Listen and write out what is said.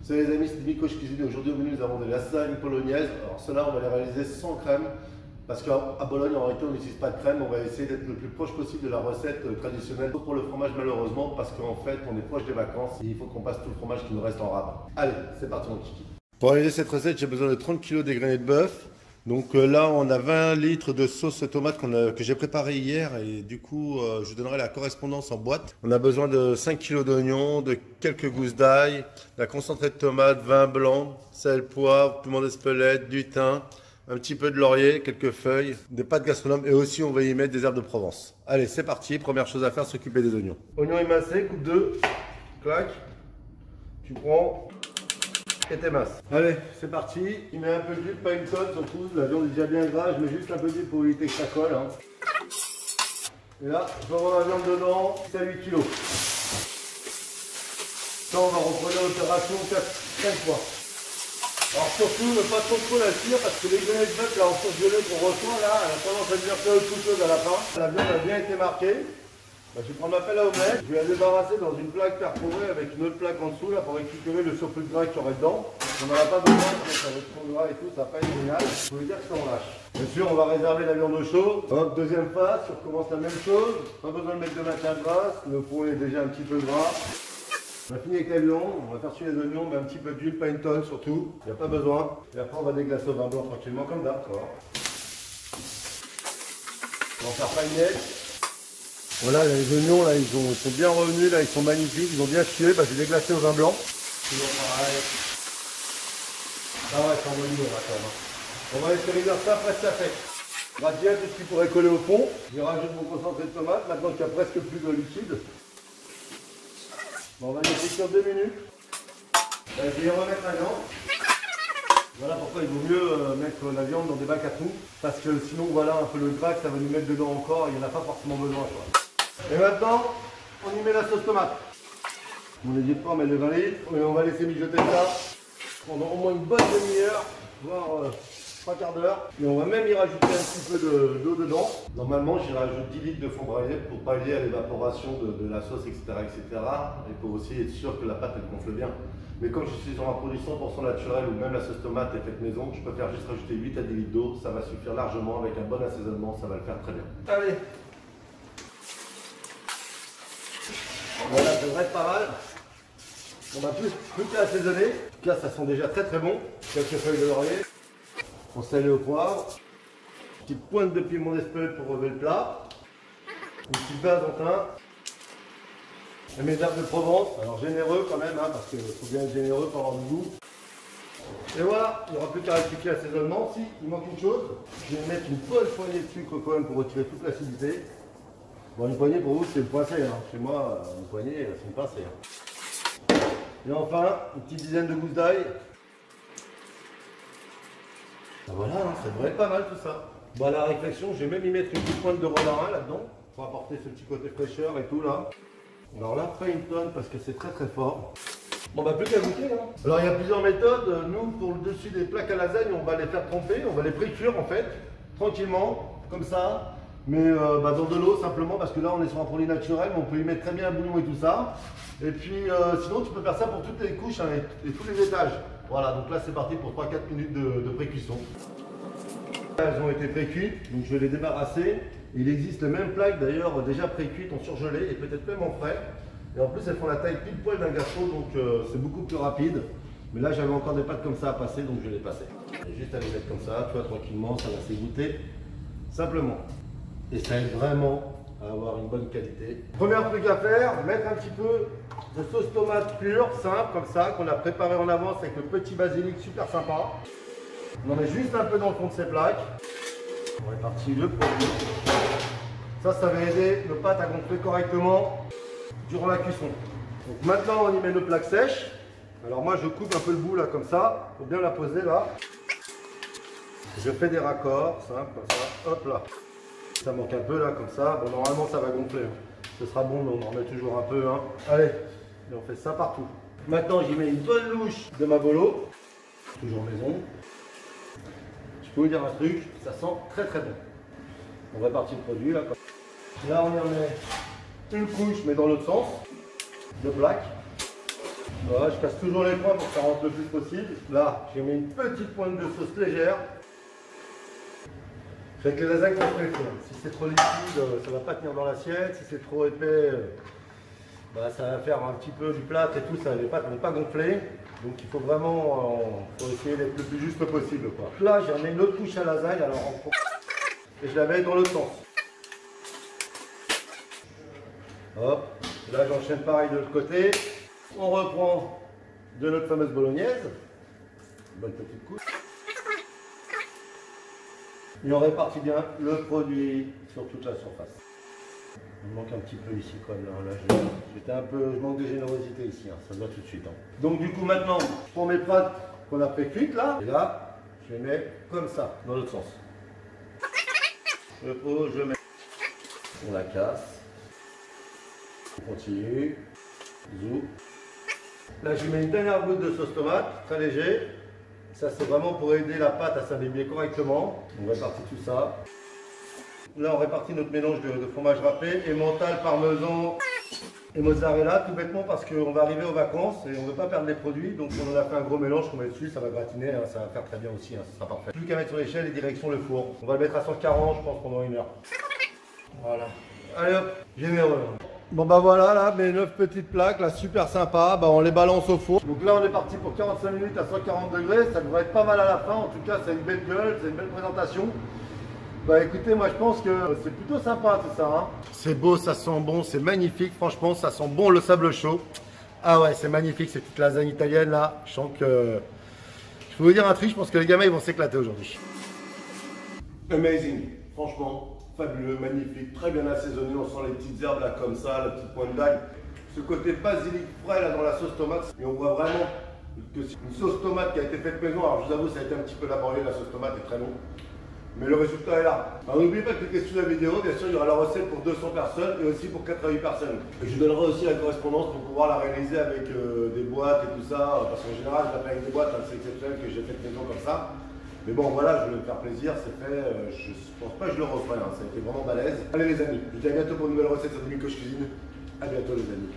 Salut les amis, c'est Miko Cuisine. Aujourd'hui au menu nous avons des lasagnes polonaises. Alors ceux-là on va les réaliser sans crème parce qu'à Bologne en réalité on n'utilise pas de crème. On va essayer d'être le plus proche possible de la recette traditionnelle pour le fromage malheureusement parce qu'en fait on est proche des vacances et il faut qu'on passe tout le fromage qui nous reste en rab. Allez, c'est parti mon kiki. Pour réaliser cette recette j'ai besoin de 30 kg d'égrenés de bœuf. Donc là on a 20 litres de sauce tomate que j'ai préparée hier et du coup je vous donnerai la correspondance en boîte. On a besoin de 5 kg d'oignons, de quelques gousses d'ail, la concentrée de tomate, vin blanc, sel, poivre, piment d'Espelette, du thym, un petit peu de laurier, quelques feuilles, des pâtes gastronomes et aussi on va y mettre des herbes de Provence. Allez c'est parti, première chose à faire, s'occuper des oignons. Oignons émincés, coupe 2, clac, tu prends... et t'es mince. Allez, c'est parti. Il met un peu d'huile, pas une tonne surtout. La viande est déjà bien grasse. Je mets juste un peu d'huile pour éviter que ça colle. Hein. Et là, je vais avoir la viande dedans. C'est à 8 kg. Ça, on va reprendre l'opération 5 fois. Alors surtout, ne pas trop la cuire parce que les grenades de bœuf, là, en sauce violette qu'on reçoit, là, elle a tendance à devenir peu coûteuse à la fin. La viande a bien été marquée. Je vais prendre ma pelle à omelette, je vais la débarrasser dans une plaque perforée avec une autre plaque en dessous là pour récupérer le surplus de gras qu'il y aurait dedans. On n'en a pas besoin, ça va être trop gras et tout, ça va pas être génial. Je voulais dire que ça on lâche. Bien sûr, on va réserver la viande au chaud. Hop, deuxième phase, on recommence la même chose. Pas besoin de mettre de maintien de grasse, le pot est déjà un petit peu gras. On a fini avec la viande, on va faire suivre les oignons, mais un petit peu d'huile, pas une tonne surtout. Il n'y a pas besoin. Et après on va déglacer au vin blanc tranquillement comme d'hab. On va faire paillette. Voilà, les oignons là, ils sont bien revenus, là, ils sont magnifiques, ils ont bien tué, bah, j'ai déglacé au vin blanc. Toujours pareil. Ah ouais, c'est en oignon là quand même. On va laisser réduire ça presque à sec. On va tirer tout ce qui pourrait coller au fond. Je rajoute mon concentré de tomate, maintenant qu'il n'y a presque plus de liquide. Bon, on va laisser sur 2 minutes. Je vais y remettre la viande. Voilà pourquoi il vaut mieux mettre la viande dans des bacs à trous. Parce que sinon, voilà un peu le gras que ça va nous mettre dedans encore, il n'y en a pas forcément besoin. Quoi. Et maintenant, on y met la sauce tomate. On n'hésite pas à mettre le 20 litres et on va laisser mijoter ça pendant au moins une bonne demi-heure, voire 3 quarts d'heure. Et on va même y rajouter un petit peu d'eau dedans. Normalement, j'y rajoute 10 litres de fond braillé pour pallier à l'évaporation de la sauce, etc., etc. Et pour aussi être sûr que la pâte elle gonfle bien. Mais comme je suis sur un produit 100% naturel ou même la sauce tomate est faite maison, je préfère juste rajouter 8 à 10 litres d'eau. Ça va suffire largement avec un bon assaisonnement, ça va le faire très bien. Allez! Voilà, ça devrait être pas mal. On va plus qu'à assaisonner. Là, ça sent déjà très très bon. Quelques feuilles de laurier. On salé au poivre. Petite pointe de piment d'Espelette pour relever le plat. Une petite base en thym. Et mes herbes de Provence. Alors généreux quand même, hein, parce qu'il faut bien être généreux pour avoir du goût. Et voilà, il n'y aura plus qu'à rectifier l'assaisonnement. Si, il manque une chose. Je vais mettre une bonne poignée de sucre quand même pour retirer toute l'acidité. Bon, une poignée pour vous, c'est le pincé. Hein. Chez moi, une poignée, c'est une pincée. Hein. Et enfin, une petite dizaine de gousses d'ail. Ben voilà, hein, ça devrait être pas mal tout ça. Bon, à la réflexion, je vais même y mettre une petite pointe de romarin là-dedans pour apporter ce petit côté fraîcheur et tout là. Alors là, pas une tonne parce que c'est très très fort. Bon, bah plus qu'à goûter là. Alors il y a plusieurs méthodes. Nous, pour le dessus des plaques à lasagne, on va les faire tremper, on va les pré-cuire en fait, tranquillement, comme ça. Mais dans de l'eau simplement parce que là on est sur un produit naturel, mais on peut y mettre très bien un bouillon et tout ça. Et puis sinon tu peux faire ça pour toutes les couches hein, et tous les étages. Voilà, donc là c'est parti pour 3-4 minutes de pré-cuisson. Elles ont été pré-cuites, donc je vais les débarrasser. Il existe même plaques d'ailleurs déjà pré-cuites en surgelé et peut-être même en frais. Et en plus elles font la taille pile poil d'un gâteau, donc c'est beaucoup plus rapide. Mais là j'avais encore des pâtes comme ça à passer, donc je vais les passer. Et juste à les mettre comme ça, tu vois, tranquillement, ça va s'égoutter simplement. Et ça aide vraiment à avoir une bonne qualité. Premier truc à faire, mettre un petit peu de sauce tomate pure, simple comme ça, qu'on a préparé en avance avec le petit basilic super sympa. On en met juste un peu dans le fond de ces plaques. On répartit le produit. Ça va aider nos pâtes à gonfler correctement durant la cuisson. Donc maintenant on y met nos plaques sèches. Alors moi je coupe un peu le bout là comme ça, pour bien la poser là. Je fais des raccords, simple comme ça, hop là. Ça manque un peu là comme ça, bon normalement ça va gonfler. Ce sera bon mais on en met toujours un peu. Hein. Allez, et on fait ça partout. Maintenant j'y mets une bonne louche de ma bolo, toujours maison. Je peux vous dire un truc, ça sent très très bon. On répartit le produit là. Là on y en met une couche mais dans l'autre sens, de plaques. Voilà, je passe toujours les points pour que ça rentre le plus possible. Là, j'ai mis une petite pointe de sauce légère. Fait que les lasagnes vont se méfier. Si c'est trop liquide, ça va pas tenir dans l'assiette. Si c'est trop épais, bah, ça va faire un petit peu du plâtre et tout, ça ne va pas gonfler. Donc il faut vraiment faut essayer d'être le plus juste possible, quoi. Là, j'ai remis une autre couche à lasagne, et je la mets dans l'autre sens. Hop, là j'enchaîne pareil de l'autre côté. On reprend de notre fameuse bolognaise. Bonne petite couche. Et on répartit bien le produit sur toute la surface. Il manque un petit peu ici quand même. Là, je manque de générosité ici, hein, ça se voit tout de suite. Hein. Donc du coup maintenant, je prends mes pâtes qu'on a fait cuites là, et là, je les mets comme ça, dans l'autre sens. Je pose, je mets. On la casse. On continue. Zou. Là, je mets une dernière goutte de sauce tomate, très léger. Ça, c'est vraiment pour aider la pâte à s'imbiber correctement. On répartit tout ça. Là, on répartit notre mélange de fromage râpé, emmental, parmesan et mozzarella, tout bêtement parce qu'on va arriver aux vacances et on ne veut pas perdre les produits. Donc, on en a fait un gros mélange qu'on met dessus, ça va gratiner, hein, ça va faire très bien aussi, hein, ça sera parfait. Plus qu'à mettre sur l'échelle et direction le four. On va le mettre à 140, je pense, pendant 1 heure. Voilà. Allez hop, généreux. Bon bah voilà, là, mes 9 petites plaques, là, super sympa, bah, on les balance au four. Donc là, on est parti pour 45 minutes à 140 degrés, ça devrait être pas mal à la fin, en tout cas, c'est une belle gueule, c'est une belle présentation. Bah écoutez, moi je pense que c'est plutôt sympa tout ça. Hein. C'est beau, ça sent bon, c'est magnifique, franchement, ça sent bon le sable chaud. Ah ouais, c'est magnifique, cette petite lasagne italienne là, je sens que... Je peux vous dire un truc, je pense que les gamins ils vont s'éclater aujourd'hui. Amazing, franchement. Fabuleux, magnifique, très bien assaisonné, on sent les petites herbes là comme ça, la petite pointe d'ail. Ce côté basilic frais là dans la sauce tomate, et on voit vraiment que c'est une sauce tomate qui a été faite maison. Alors je vous avoue, ça a été un petit peu laborieux, la sauce tomate est très long. Mais le résultat est là. Alors n'oubliez pas de cliquer sur la vidéo, bien sûr il y aura la recette pour 200 personnes et aussi pour 4 à 8 personnes. Et je vous donnerai aussi la correspondance pour pouvoir la réaliser avec des boîtes et tout ça, parce qu'en général je la fais avec des boîtes, hein, c'est exceptionnel que j'ai fait maison comme ça. Mais bon voilà, je voulais me faire plaisir, c'est fait, je pense pas que je le referai, hein, ça a été vraiment balèze. Allez les amis, je vous dis à bientôt pour une nouvelle recette sur Dominique Cuisine. À bientôt les amis.